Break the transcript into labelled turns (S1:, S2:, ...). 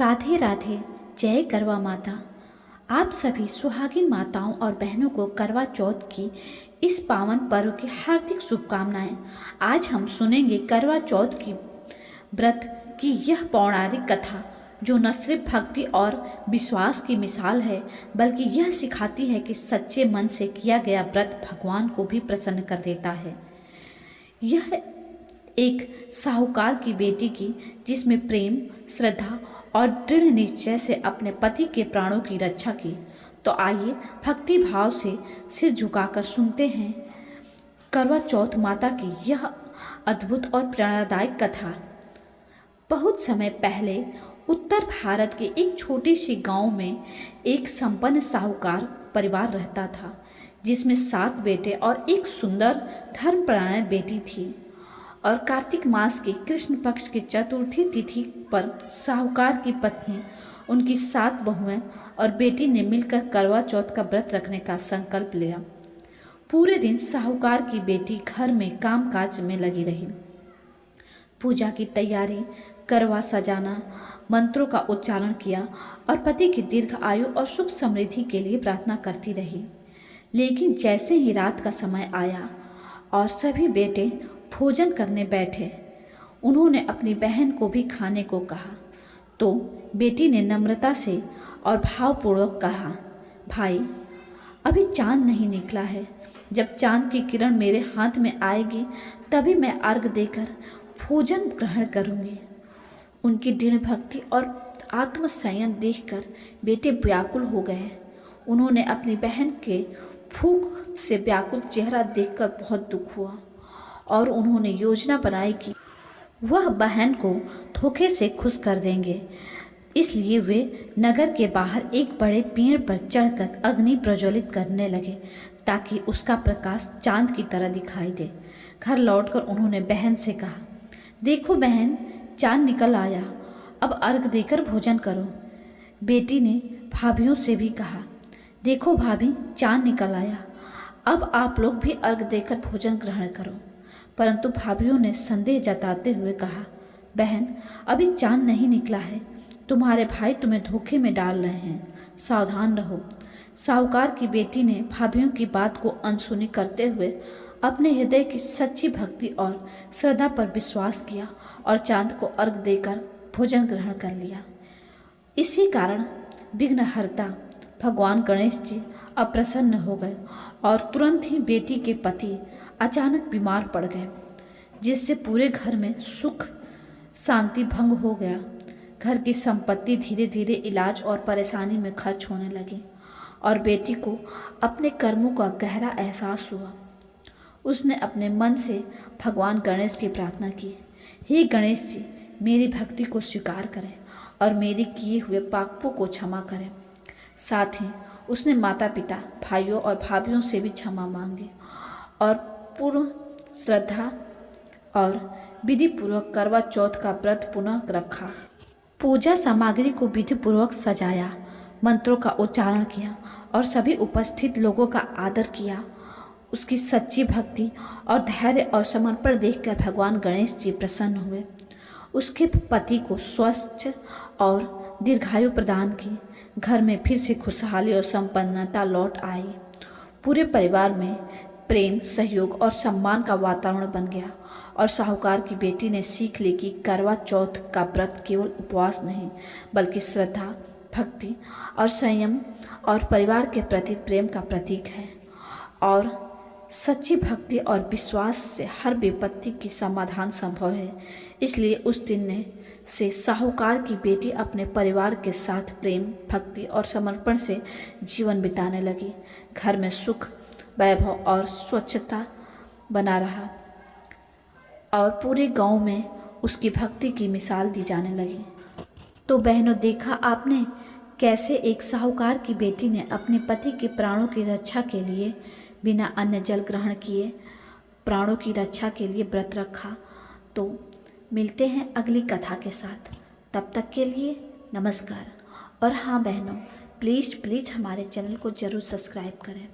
S1: राधे राधे। जय करवा माता। आप सभी सुहागिन माताओं और बहनों को करवा चौथ की इस पावन पर्व की हार्दिक शुभकामनाएं। आज हम सुनेंगे करवा चौथ की व्रत की यह पौराणिक कथा, जो न सिर्फ भक्ति और विश्वास की मिसाल है, बल्कि यह सिखाती है कि सच्चे मन से किया गया व्रत भगवान को भी प्रसन्न कर देता है। यह एक साहूकार की बेटी की, जिसमें प्रेम, श्रद्धा और दृढ़ निश्चय से अपने पति के प्राणों की रक्षा की। तो आइए भक्ति भाव से सिर झुकाकर सुनते हैं करवा चौथ माता की यह अद्भुत और प्रेरणादायक कथा। बहुत समय पहले उत्तर भारत के एक छोटी सी गांव में एक संपन्न साहूकार परिवार रहता था, जिसमें 7 बेटे और एक सुंदर धर्मपरायण बेटी थी। और कार्तिक मास की कृष्ण पक्ष की चतुर्थी तिथि पर साहूकार की पत्नी, उनकी 7 बहुएं और बेटी ने मिलकर करवा चौथ का व्रत रखने का संकल्प लिया। पूरे दिन साहूकार की बेटी घर में कामकाज में लगी रही। पूजा की तैयारी, करवा सजाना, मंत्रों का उच्चारण किया और पति की दीर्घ आयु और सुख समृद्धि के लिए प्रार्थना करती रही। लेकिन जैसे ही रात का समय आया और सभी बेटे भोजन करने बैठे, उन्होंने अपनी बहन को भी खाने को कहा। तो बेटी ने नम्रता से और भावपूर्वक कहा, भाई, अभी चांद नहीं निकला है। जब चांद की किरण मेरे हाथ में आएगी, तभी मैं अर्घ देकर भोजन ग्रहण करूंगी। उनकी दृढ़ भक्ति और आत्मसंयम देखकर बेटे व्याकुल हो गए। उन्होंने अपनी बहन के भूख से व्याकुल चेहरा देखकर बहुत दुख हुआ और उन्होंने योजना बनाई कि वह बहन को धोखे से खुश कर देंगे। इसलिए वे नगर के बाहर एक बड़े पेड़ पर चढ़कर अग्नि प्रज्वलित करने लगे, ताकि उसका प्रकाश चांद की तरह दिखाई दे। घर लौटकर उन्होंने बहन से कहा, देखो बहन, चांद निकल आया, अब अर्घ देकर भोजन करो। बेटी ने भाभियों से भी कहा, देखो भाभी, चांद निकल आया, अब आप लोग भी अर्घ देकर भोजन ग्रहण करो। परंतु भाभियों ने संदेह जताते हुए कहा, बहन, अभी चांद नहीं निकला है, तुम्हारे भाई तुम्हें धोखे में डाल रहे हैं, सावधान रहो। साहूकार की बेटी ने भाभियों की बात को अनसुनी करते हुए अपने हृदय की सच्ची भक्ति और श्रद्धा पर विश्वास किया और चांद को अर्घ देकर भोजन ग्रहण कर लिया। इसी कारण विघ्नहर्ता भगवान गणेश जी अप्रसन्न हो गए और तुरंत ही बेटी के पति अचानक बीमार पड़ गए, जिससे पूरे घर में सुख शांति भंग हो गया। घर की संपत्ति धीरे धीरे इलाज और परेशानी में खर्च होने लगी और बेटी को अपने कर्मों का गहरा एहसास हुआ। उसने अपने मन से भगवान गणेश की प्रार्थना की, हे गणेश जी, मेरी भक्ति को स्वीकार करें और मेरे किए हुए पापों को क्षमा करें। साथ ही उसने माता पिता, भाइयों और भाभियों से भी क्षमा मांगी और पूर्ण श्रद्धा और विधि पूर्वक करवा चौथ का व्रत पुनः रखा। पूजा सामग्री को विधि पूर्वक सजाया, मंत्रों का उच्चारण किया और सभी उपस्थित लोगों का आदर किया। उसकी सच्ची भक्ति और धैर्य और समर्पण देखकर भगवान गणेश जी प्रसन्न हुए। उसके पति को स्वस्थ और दीर्घायु प्रदान की। घर में फिर से खुशहाली और संपन्नता लौट आई। पूरे परिवार में प्रेम, सहयोग और सम्मान का वातावरण बन गया और साहूकार की बेटी ने सीख ली कि करवा चौथ का व्रत केवल उपवास नहीं, बल्कि श्रद्धा, भक्ति और संयम और परिवार के प्रति प्रेम का प्रतीक है। और सच्ची भक्ति और विश्वास से हर विपत्ति की समाधान संभव है। इसलिए उस दिन से साहूकार की बेटी अपने परिवार के साथ प्रेम, भक्ति और समर्पण से जीवन बिताने लगी। घर में सुख, वैभव और स्वच्छता बना रहा और पूरे गांव में उसकी भक्ति की मिसाल दी जाने लगी। तो बहनों, देखा आपने कैसे एक साहूकार की बेटी ने अपने पति के प्राणों की रक्षा के लिए बिना अन्न जल ग्रहण किए प्राणों की रक्षा के लिए व्रत रखा। तो मिलते हैं अगली कथा के साथ, तब तक के लिए नमस्कार। और हाँ बहनों, प्लीज़ हमारे चैनल को ज़रूर सब्सक्राइब करें।